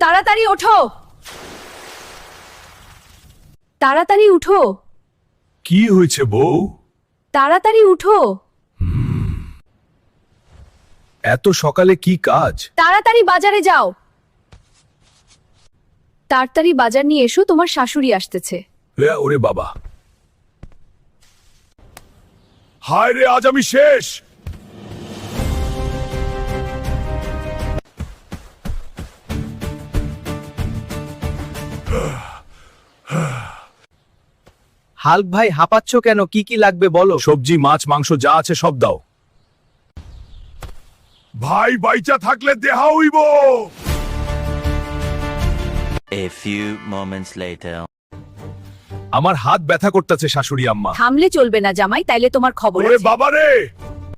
তাড়াতাড়ি ওঠো, তাড়াতাড়ি উঠো, কি হয়েছে বউ? তাড়াতাড়ি উঠো, এত সকালে কি কাজ? তাড়াতাড়ি বাজারে যাও, তাড়াতাড়ি বাজার নিয়ে এসো, তোমার শাশুড়ি আসতেছে। ওরে বাবা, হায় রে, আজ আমি শেষ। হাল্ক ভাই হাঁপাচ্ছ কেন? কি কি লাগবে বলো। সবজি, মাছ, মাংস যা আছে সব দাও। ভাই বাইচা থাকলে দেহা হইব। A few moments later. আমার হাত ব্যথা করতেছে শাশুড়ি আম্মা। থামলে চলবে না জামাই, তাইলে তোমার খবর ওরে আছে। বাবা রে,